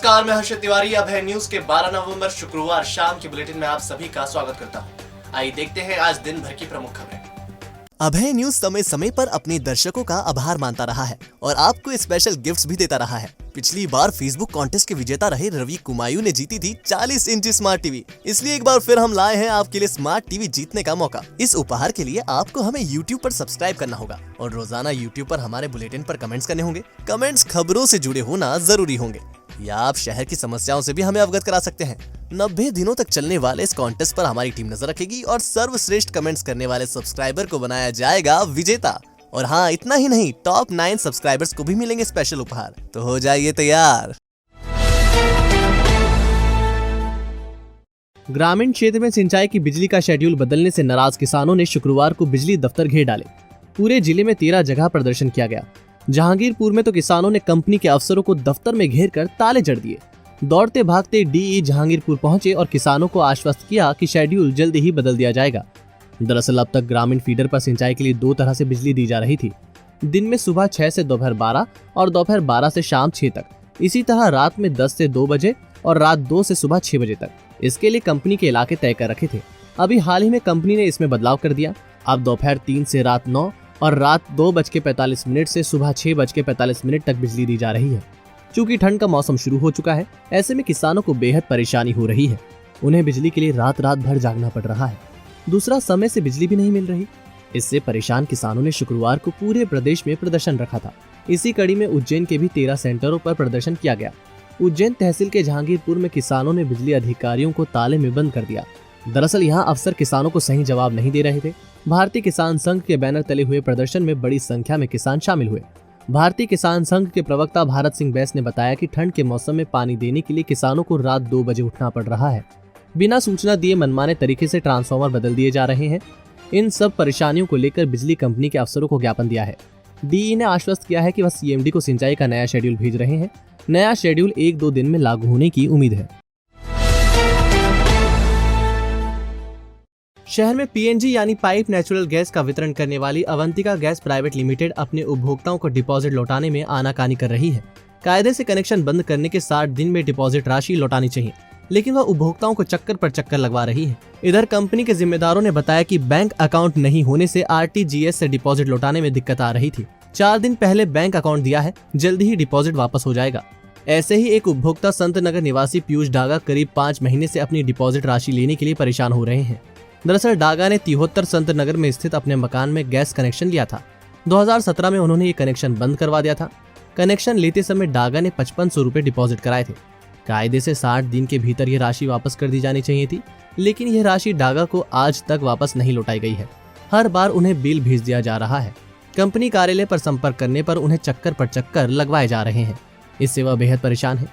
नमस्कार, मैं हर्षित तिवारी। अभय न्यूज के 12 नवंबर शुक्रवार शाम के बुलेटिन में आप सभी का स्वागत करता हूं। आइए देखते हैं आज दिन भर की प्रमुख खबरें। अभय न्यूज समय समय पर अपने दर्शकों का आभार मानता रहा है और आपको स्पेशल गिफ्ट्स भी देता रहा है। पिछली बार फेसबुक कॉन्टेस्ट के विजेता रहे रवि कुमायूं ने जीती थी 40 इंची स्मार्ट टीवी। इसलिए एक बार फिर हम लाए हैं आपके लिए स्मार्ट टीवी जीतने का मौका। इस उपहार के लिए आपको हमें YouTube पर सब्सक्राइब करना होगा और रोजाना YouTube पर हमारे बुलेटिन पर कमेंट्स करने होंगे। कमेंट्स खबरों से जुड़े होना जरूरी होंगे या आप शहर की समस्याओं से भी हमें अवगत करा सकते हैं। 90 दिनों तक चलने वाले इस कॉन्टेस्ट पर हमारी टीम नजर रखेगी और सर्वश्रेष्ठ कमेंट्स करने वाले सब्सक्राइबर को बनाया जाएगा विजेता। और हाँ, इतना ही नहीं, टॉप 9 सब्सक्राइबर्स को भी मिलेंगे स्पेशल उपहार। तो हो जाइए तैयार। ग्रामीण क्षेत्र में सिंचाई की बिजली का शेड्यूल बदलने से नाराज किसानों ने शुक्रवार को बिजली दफ्तर घेर डाले। पूरे जिले में 13 जगह प्रदर्शन किया गया। जहांगीरपुर में तो किसानों ने कंपनी के अफसरों को दफ्तर में घेर कर ताले जड़ दिए। दौड़ते भागते डीई जहांगीरपुर पहुंचे और किसानों को आश्वस्त किया कि शेड्यूल जल्द ही बदल दिया जाएगा। दरअसल अब तक ग्रामीण फीडर पर सिंचाई के लिए 2 तरह से बिजली दी जा रही थी। दिन में सुबह 6 से दोपहर 12 और दोपहर 12 से शाम 6 तक। इसी तरह रात में 10 से 2 बजे और रात 2 से सुबह 6 बजे तक। इसके लिए कंपनी के इलाके तय कर रखे थे। अभी हाल ही में कंपनी ने इसमें बदलाव कर दिया। अब दोपहर 3 से रात 9 और रात 2:45 से सुबह 6:45 तक बिजली दी जा रही है। चूंकि ठंड का मौसम शुरू हो चुका है, ऐसे में किसानों को बेहद परेशानी हो रही है। उन्हें बिजली के लिए रात रात भर जागना पड़ रहा है। दूसरा, समय से बिजली भी नहीं मिल रही। इससे परेशान किसानों ने शुक्रवार को पूरे प्रदेश में प्रदर्शन रखा था। इसी कड़ी में उज्जैन के भी 13 सेंटरों पर प्रदर्शन किया गया। उज्जैन तहसील के जहांगीरपुर में किसानों ने बिजली अधिकारियों को ताले में बंद कर दिया। दरअसल यहाँ अफसर किसानों को सही जवाब नहीं दे रहे थे। भारतीय किसान संघ के बैनर तले हुए प्रदर्शन में बड़ी संख्या में किसान शामिल हुए। भारतीय किसान संघ के प्रवक्ता भारत सिंह बैस ने बताया कि ठंड के मौसम में पानी देने के लिए किसानों को रात 2 बजे उठना पड़ रहा है। बिना सूचना दिए मनमाने तरीके से ट्रांसफार्मर बदल दिए जा रहे हैं। इन सब परेशानियों को लेकर बिजली कंपनी के अफसरों को ज्ञापन दिया है। डीई ने आश्वस्त किया है कि वह सीएमडी को सिंचाई का नया शेड्यूल भेज रहे हैं। नया शेड्यूल 1-2 दिन में लागू होने की उम्मीद है। शहर में पीएनजी यानी पाइप नेचुरल गैस का वितरण करने वाली अवंतिका गैस प्राइवेट लिमिटेड अपने उपभोक्ताओं को डिपॉजिट लौटाने में आनाकानी कर रही है। कायदे से कनेक्शन बंद करने के 60 दिन में डिपॉजिट राशि लौटानी चाहिए, लेकिन वह उपभोक्ताओं को चक्कर पर चक्कर लगवा रही है। इधर कंपनी के जिम्मेदारों ने बताया कि बैंक अकाउंट नहीं होने से आरटीजीएस से डिपॉजिट लौटाने में दिक्कत आ रही थी। 4 दिन पहले बैंक अकाउंट दिया है, जल्द ही डिपॉजिट वापस हो जाएगा। ऐसे ही एक उपभोक्ता संत नगर निवासी पीयूष डागा करीब 5 महीने से अपनी डिपॉजिट राशि लेने के लिए परेशान हो रहे हैं। दरअसल डागा ने 73 संत नगर में स्थित अपने मकान में गैस कनेक्शन लिया था। 2017 में उन्होंने ये कनेक्शन बंद करवा दिया था। कनेक्शन लेते समय डागा ने 5500 रुपए डिपॉजिट कराए थे। कायदे से 60 दिन के भीतर ये राशि वापस कर दी जानी चाहिए थी, लेकिन यह राशि डागा को आज तक वापस नहीं लौटाई गई है। हर बार उन्हें बिल भेज दिया जा रहा है। कंपनी कार्यालय पर संपर्क करने पर उन्हें चक्कर पर चक्कर लगवाए जा रहे हैं। इससे वह बेहद परेशान है।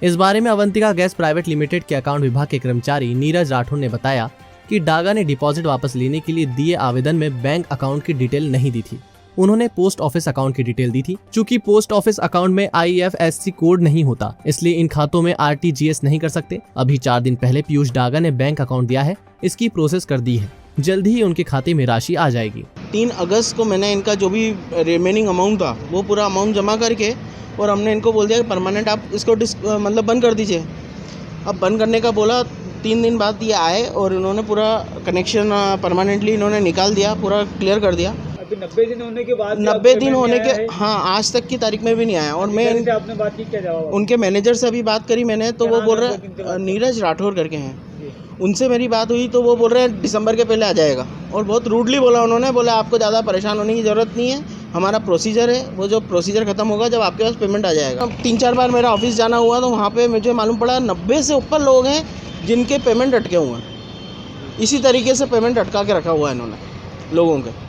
इस बारे में अवंतिका गैस प्राइवेट लिमिटेड के अकाउंट विभाग के कर्मचारी नीरज राठौर ने बताया कि डागा ने डिपॉजिट वापस लेने के लिए दिए आवेदन में बैंक अकाउंट की डिटेल नहीं दी थी। उन्होंने पोस्ट ऑफिस अकाउंट की डिटेल दी थी। चूंकि पोस्ट ऑफिस अकाउंट में IFSC कोड नहीं होता, इसलिए इन खातों में RTGS नहीं कर सकते। अभी 4 दिन पहले पीयूष डागा ने बैंक अकाउंट दिया है, इसकी प्रोसेस कर दी है। जल्द ही उनके खाते में राशि आ जाएगी। 3 अगस्त को मैंने इनका जो भी रिमेनिंग अमाउंट था वो पूरा अमाउंट जमा करके और हमने इनको बोल दिया कि परमानेंट आप इसको मतलब बंद कर दीजिए। अब बंद करने का बोला, 3 दिन बाद ये आए और इन्होंने पूरा कनेक्शन परमानेंटली इन्होंने निकाल दिया, पूरा क्लियर कर दिया। अभी 90 दिन होने के बाद 90 दिन होने के हाँ, आज तक की तारीख में भी नहीं आया। और मैं आपने बात की, क्या जवाब? उनके मैनेजर से अभी बात करी मैंने, तो वो बोल रहे नीरज राठौर करके हैं, उनसे मेरी बात हुई तो वो बोल रहे हैं दिसंबर के पहले आ जाएगा। और बहुत रूडली बोला उन्होंने, बोला आपको ज़्यादा परेशान होने की ज़रूरत नहीं है, हमारा प्रोसीजर है, वो जो प्रोसीजर खत्म होगा जब आपके पास पेमेंट आ जाएगा। 3-4 बार मेरा ऑफिस जाना हुआ तो वहाँ पे मुझे मालूम पड़ा 90 से ऊपर लोग हैं जिनके पेमेंट अटके हुए हैं। इसी तरीके से पेमेंट अटका के रखा हुआ है इन्होंने लोगों के।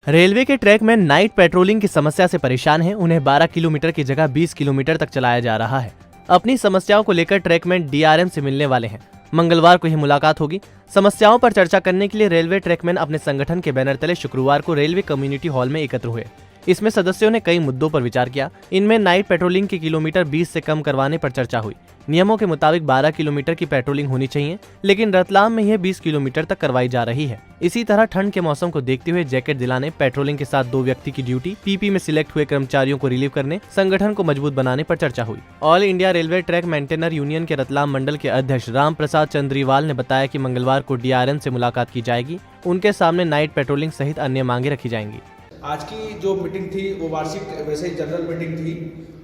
रेलवे के ट्रैक में नाइट पेट्रोलिंग की समस्या से परेशान हैं। उन्हें 12 किलोमीटर की जगह 20 किलोमीटर तक चलाया जा रहा है। अपनी समस्याओं को लेकर ट्रैकमैन DRM से मिलने वाले हैं। मंगलवार को ही मुलाकात होगी। समस्याओं पर चर्चा करने के लिए रेलवे ट्रैकमैन अपने संगठन के बैनर तले शुक्रवार को रेलवे कम्युनिटी हॉल में एकत्र हुए। इसमें सदस्यों ने कई मुद्दों पर विचार किया। इनमें नाइट पेट्रोलिंग के किलोमीटर 20 से कम करवाने पर चर्चा हुई। नियमों के मुताबिक 12 किलोमीटर की पेट्रोलिंग होनी चाहिए, लेकिन रतलाम में यह 20 किलोमीटर तक करवाई जा रही है। इसी तरह ठंड के मौसम को देखते हुए जैकेट दिलाने, पेट्रोलिंग के साथ 2 व्यक्ति की ड्यूटी, पीपी में सिलेक्ट हुए कर्मचारियों को रिलीव करने, संगठन को मजबूत बनाने पर चर्चा हुई। All India railway track maintainer union के रतलाम मंडल के अध्यक्ष राम प्रसाद चंद्रीवाल ने बताया कि मंगलवार को डीआरएम से मुलाकात की जाएगी। उनके सामने नाइट पेट्रोलिंग सहित अन्य मांगे रखी जाएंगी। आज की जो मीटिंग थी वो वार्षिक वैसे ही जनरल मीटिंग थी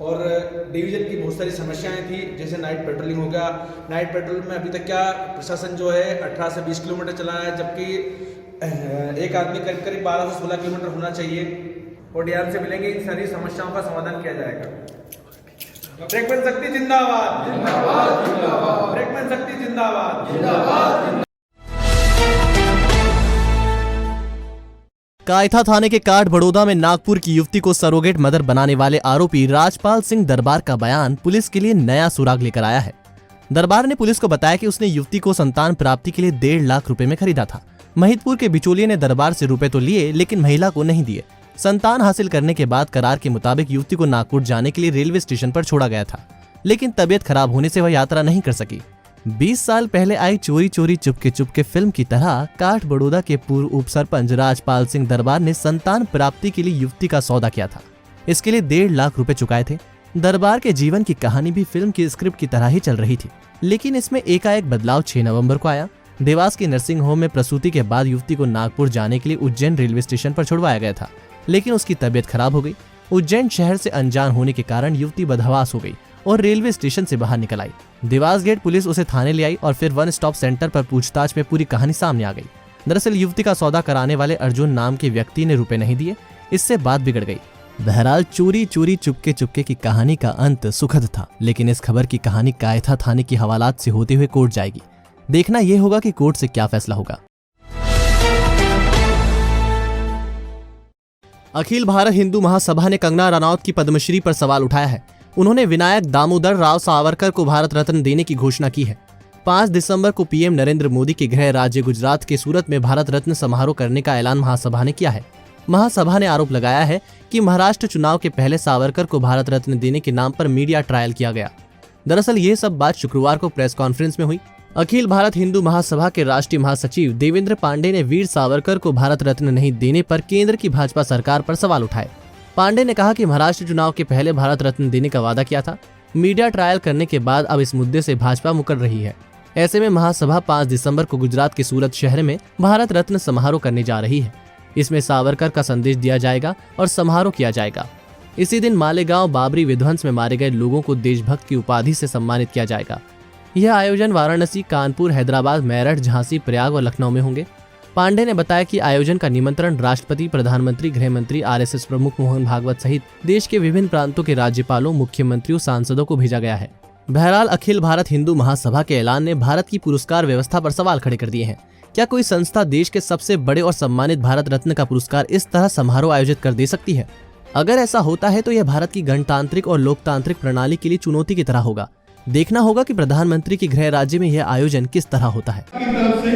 और डिवीजन की बहुत सारी समस्याएं थी, जैसे नाइट पेट्रोलिंग हो गया। नाइट पेट्रोलिंग में अभी तक क्या प्रशासन जो है 18 से 20 किलोमीटर चला है, जबकि एक आदमी करीब करीब 12 से 16 किलोमीटर होना चाहिए। और डीआरएम से मिलेंगे, इन सारी समस्याओं का समाधान किया जाएगा। ब्रेकमैन शक्ति जिंदाबाद, ब्रेकमैन शक्ति जिंदाबाद। कायथा थाने के काठ बड़ौदा में नागपुर की युवती को सरोगेट मदर बनाने वाले आरोपी राजपाल सिंह दरबार का बयान पुलिस के लिए नया सुराग लेकर आया है। दरबार ने पुलिस को बताया कि उसने युवती को संतान प्राप्ति के लिए 1.5 लाख रुपए में खरीदा था। महिदपुर के बिचौलिए ने दरबार से रुपए तो लिए, लेकिन महिला को नहीं दिए। संतान हासिल करने के बाद करार के मुताबिक युवती को नागपुर जाने के लिए रेलवे स्टेशन पर छोड़ा गया था, लेकिन तबियत खराब होने से वह यात्रा नहीं कर सकी। 20 साल पहले आई चोरी चोरी चुपके फिल्म की तरह काठ बड़ौदा के पूर्व उप सरपंच राजपाल सिंह दरबार ने संतान प्राप्ति के लिए युवती का सौदा किया था। इसके लिए 1.5 लाख रुपए चुकाए थे। दरबार के जीवन की कहानी भी फिल्म की स्क्रिप्ट की तरह ही चल रही थी, लेकिन इसमें एकाएक बदलाव 6 नवंबर को आया। देवास के नर्सिंग होम में प्रसूति के बाद युवती को नागपुर जाने के लिए उज्जैन रेलवे स्टेशन पर छुड़वाया गया था, लेकिन उसकी तबियत खराब हो गई। उज्जैन शहर से अनजान होने के कारण युवती बदहवास हो गई और रेलवे स्टेशन से बाहर निकल आई। देवास गेट पुलिस उसे थाने ले आई और फिर 1 स्टॉप सेंटर पर पूछताछ में पूरी कहानी सामने आ गई। दरअसल युवती का सौदा कराने वाले अर्जुन नाम के व्यक्ति ने रुपए नहीं दिए, इससे बात बिगड़ गई। बहरहाल चोरी चोरी चुपके की कहानी का अंत सुखद था, लेकिन इस खबर की कहानी कायथा थाने की हवालात से होते हुए कोर्ट जाएगी। देखना यह होगा कि कोर्ट से क्या फैसला होगा। अखिल भारत हिंदू महासभा ने कंगना रनौत की पद्मश्री पर सवाल उठाया है। उन्होंने विनायक दामोदर राव सावरकर को भारत रत्न देने की घोषणा की है। 5 दिसंबर को पीएम नरेंद्र मोदी के गृह राज्य गुजरात के सूरत में भारत रत्न समारोह करने का ऐलान महासभा ने किया है। महासभा ने आरोप लगाया है कि महाराष्ट्र चुनाव के पहले सावरकर को भारत रत्न देने के नाम पर मीडिया ट्रायल किया गया। दरअसल ये सब बात शुक्रवार को प्रेस कॉन्फ्रेंस में हुई। अखिल भारत हिंदू महासभा के राष्ट्रीय महासचिव देवेंद्र पांडे ने वीर सावरकर को भारत रत्न नहीं देने पर केंद्र की भाजपा सरकार पर सवाल उठाए। पांडे ने कहा कि महाराष्ट्र चुनाव के पहले भारत रत्न देने का वादा किया था। मीडिया ट्रायल करने के बाद अब इस मुद्दे से भाजपा मुकर रही है। ऐसे में महासभा 5 दिसंबर को गुजरात के सूरत शहर में भारत रत्न समारोह करने जा रही है। इसमें सावरकर का संदेश दिया जाएगा और समारोह किया जाएगा। इसी दिन मालेगांव बाबरी विध्वंस में मारे गए लोगों को देशभक्त की उपाधि से सम्मानित किया जाएगा। यह आयोजन वाराणसी, कानपुर, हैदराबाद, मेरठ, झांसी, प्रयाग और लखनऊ में होंगे। पांडे ने बताया कि आयोजन का निमंत्रण राष्ट्रपति, प्रधानमंत्री, गृह मंत्री, आरएसएस प्रमुख मोहन भागवत सहित देश के विभिन्न प्रांतों के राज्यपालों, मुख्यमंत्रियों, सांसदों को भेजा गया है। बहरहाल अखिल भारत हिंदू महासभा के ऐलान ने भारत की पुरस्कार व्यवस्था पर सवाल खड़े कर दिए हैं। क्या कोई संस्था देश के सबसे बड़े और सम्मानित भारत रत्न का पुरस्कार इस तरह समारोह आयोजित कर दे सकती है? अगर ऐसा होता है तो यह भारत की गणतांत्रिक और लोकतांत्रिक प्रणाली के लिए चुनौती की तरह होगा। देखना होगा कि प्रधानमंत्री के गृह राज्य में यह आयोजन किस तरह होता है। की तरफ से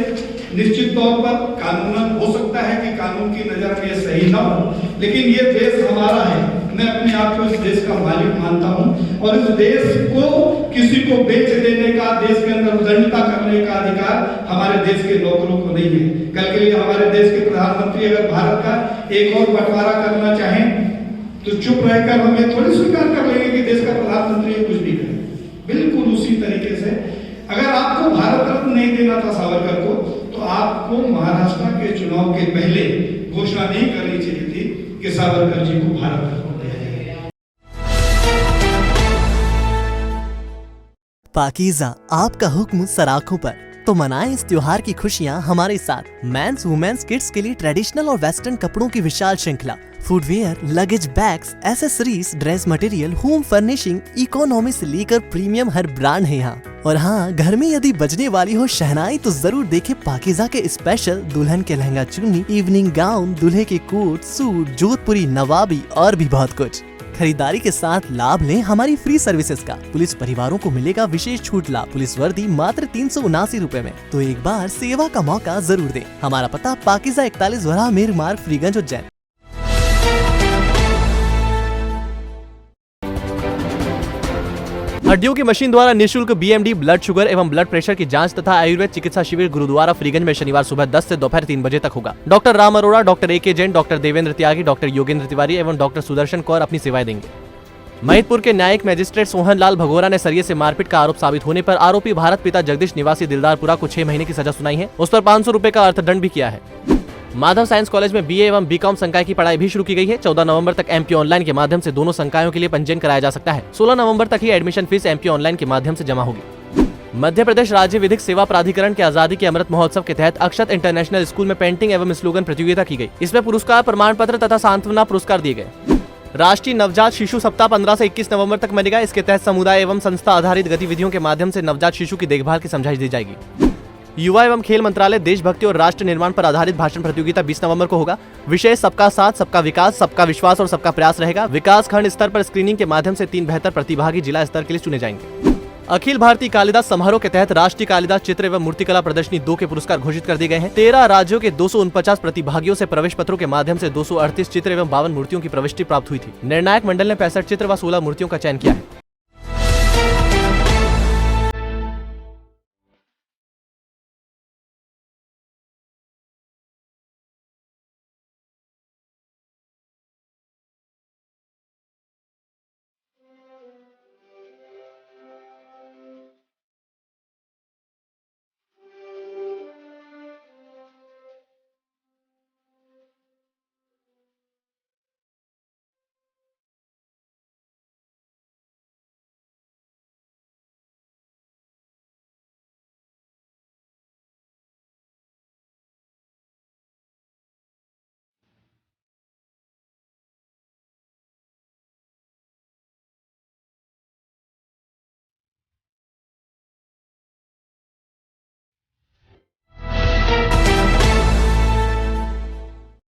निश्चित तौर पर कानूनन हो सकता है कि कानून की नजर में सही ना हो, लेकिन ये देश हमारा है। मैं अपने आप को इस देश का मालिक मानता हूँ और इस देश को किसी को बेच देने का, देश के अंदर उदंडता करने का अधिकार हमारे देश के नौकरों को नहीं है। कल के लिए हमारे देश के प्रधानमंत्री अगर भारत का एक और बंटवारा करना चाहें तो चुप रहकर हम ये थोड़ी स्वीकार कर लेंगे कि देश का प्रधानमंत्री कुछ भी करे। बिल्कुल उसी तरीके से अगर आपको भारत रत्न नहीं देना था सावरकर को, तो आपको महाराष्ट्र के चुनाव के पहले घोषणा नहीं करनी चाहिए थी कि सावरकर जी को भारत रत्न दिया जाएगा। पाकीज़ा, आपका हुक्म सराखों पर, तो मनाएं इस त्योहार की खुशियां हमारे साथ। मेंस, वुमेन्स, किड्स के लिए ट्रेडिशनल और वेस्टर्न कपड़ों की विशाल श्रृंखला, footwear, luggage, bags, accessories, dress material, home furnishing, economy से लेकर प्रीमियम हर ब्रांड है यहाँ। और हाँ, घर में यदि बजने वाली हो शहनाई तो जरूर देखें पाकीज़ा के स्पेशल दुल्हन के लहंगा चुन्नी, इवनिंग गाउन, दूल्हे के कोट, सूट, जोधपुरी, नवाबी और भी बहुत कुछ। खरीदारी के साथ लाभ लें हमारी फ्री सर्विसेज का। पुलिस परिवारों को मिलेगा विशेष छूट लाभ। पुलिस वर्दी मात्र 379 रुपए में। तो एक बार सेवा का मौका जरूर दें। हमारा पता पाकीज़ा 41 वराह मेर मार्ग, फ्रीगंज, उज्जैन। हड्डियों की मशीन द्वारा निःशुल्क बीएमडी, ब्लड शुगर एवं ब्लड प्रेशर की जांच तथा आयुर्वेद चिकित्सा शिविर गुरुद्वारा फ्रीगंज में शनिवार सुबह 10 से दोपहर 3 बजे तक होगा। Doctor Ram Arora, doctor AK Jain, doctor Devendra Tyagi, doctor Yogendra Tiwari एवं डॉक्टर सुदर्शन कौर अपनी सेवाएं देंगे। महिदपुर के न्यायिक मजिस्ट्रेट सोहन लाल भगोरा ने सरिये से मारपीट का आरोप साबित होने पर आरोपी भारत पिता जगदीश निवासी दिलदारपुरा को 6 महीने की सजा सुनाई है। उस पर 500 रुपए का अर्थदंड भी किया है। माधव साइंस कॉलेज में BA एवं BCom संकाय की पढ़ाई भी शुरू की गई है। 14 नवंबर तक MP ऑनलाइन के माध्यम से दोनों संकायों के लिए पंजीयन कराया जा सकता है। 16 नवंबर तक ही एडमिशन फीस MP ऑनलाइन के माध्यम से जमा होगी। मध्य प्रदेश राज्य विधिक सेवा प्राधिकरण के आजादी के अमृत महोत्सव के तहत अक्षत इंटरनेशनल स्कूल में पेंटिंग एवं स्लोगन प्रतियोगिता की गई। इसमें पुरस्कार, प्रमाण पत्र तथा सांत्वना पुरस्कार दिए गए। राष्ट्रीय नवजात शिशु सप्ताह 15 से 21 नवंबर तक मनेगा। इसके तहत समुदाय एवं संस्था आधारित गतिविधियों के माध्यम से नवजात शिशु की देखभाल की समझाइश दी जाएगी। युवा एवं खेल मंत्रालय देशभक्ति और राष्ट्र निर्माण पर आधारित भाषण प्रतियोगिता 20 नवंबर को होगा। विषय सबका साथ, सबका विकास, सबका विश्वास और सबका प्रयास रहेगा। विकास खंड स्तर पर स्क्रीनिंग के माध्यम से 3 बेहतर प्रतिभागी जिला स्तर के लिए चुने जाएंगे। अखिल भारतीय कालिदास समारोह के तहत राष्ट्रीय कालिदास चित्र एवं मूर्तिकला प्रदर्शनी 2 के पुरस्कार घोषित कर दिए गए हैं। 13 राज्यों के 249 प्रतिभागियों से प्रवेश पत्रों के माध्यम से 238 चित्र एवं 52 मूर्तियों की प्रविष्टि प्राप्त हुई थी। निर्णायक मंडल ने 65 चित्र व 16 मूर्तियों का चयन किया है।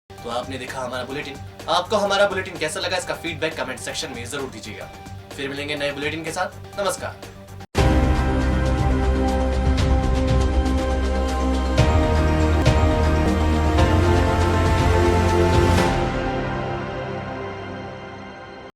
तो आपने देखा हमारा बुलेटिन। आपको हमारा बुलेटिन कैसा लगा, इसका फीडबैक कमेंट सेक्शन में जरूर दीजिएगा। फिर मिलेंगे नए बुलेटिन के साथ। नमस्कार।